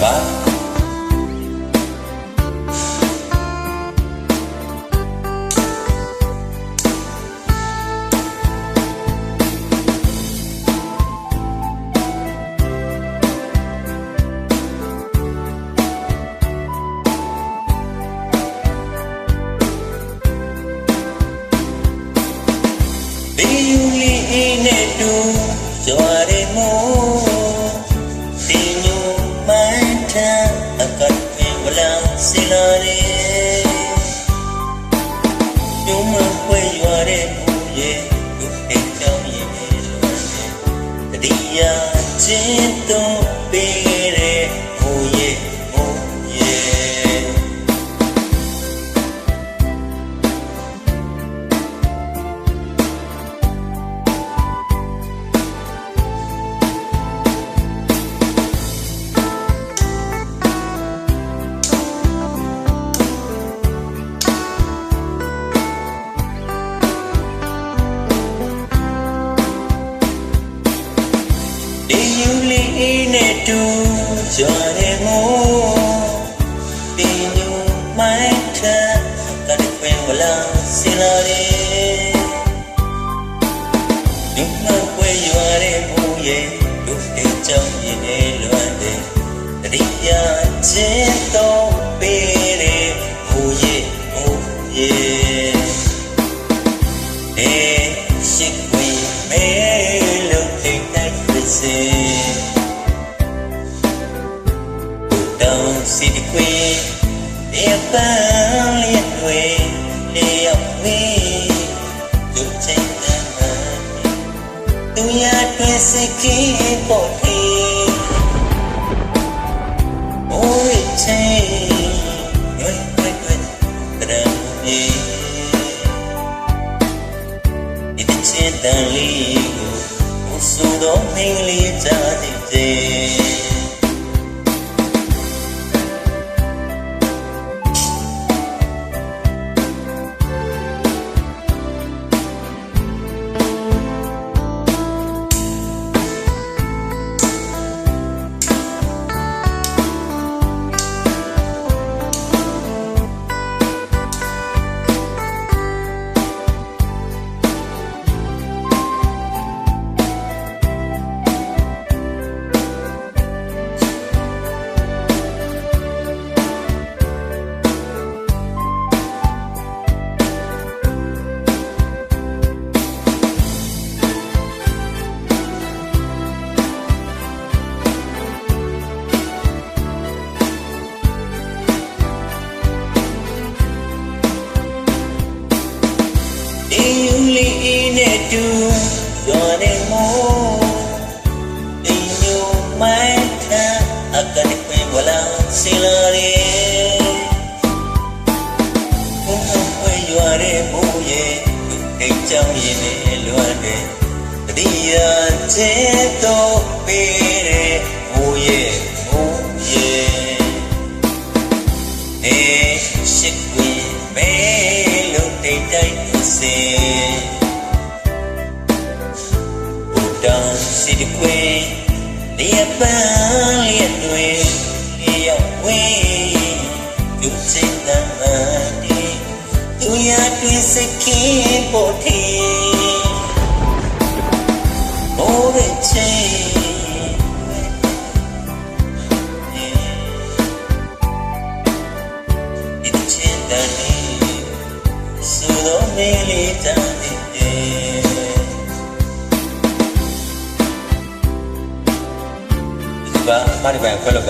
ပါကြွားရမို့ဒီညမှန်တဲ့အကတ်ပင်ဝလာစီလာရဲညမခွေရွာတဲ့ဘူးရဲ့ဒုက္ခကြောင့်ရဲ့တတိယချင်းတော့ပေးတဲ့ဘူးရဲ့တူကြွားရမို့ဒီညမိုင်းထကတဲ့ပင်ဝလာစီလာရဲဒီမှာွယ်ရွာတဲ့ဘူးရဲ့ဒုက္ခကြောင့်ရင်နေလွမ်းတဲ့တတိယချင်းတော့ပေးတဲ့ဘူးရဲ့ရှိခွေမဲလို့ထိတ်တိုက်စေစီဒီကွေဒီပန်းလေးတွေလေးရောက်ဝေးသူချင်တဲ့သူရတွေ့စိတ်ကြီးပေါ်ပြီးအိုးချေရွေးတရမ်းမြေဒီချစ်တန်လေးကိုဘုဆိုတော်မင်းလေးချတဲ့တူကြွားရမို့ဒီညမိုင်းထအကတ်ပင်ဝလာစီလာရဲဘုံခွေရွာတဲ့ဘူးရဲ့ဒုက္ခကြောင့်ရင်နေလွမ်းတဲ့တတိယချင်းတော့ပေးတဲ့ဘူးရဲ့ရှိခွေမဲလို့တိတ်တိုက်စေစီဒီကွေဒီပန်းလေးတွေလေးရောက်ဝေးသူချစ်တဲ့မဒီသူရတွေ့စိတ်ကြီးပေါ်ပြီးအိုးရဲ့ချေဒီချစ်တဲ့ဆိုတော့မင်းလေးတန်းMari bayang kalau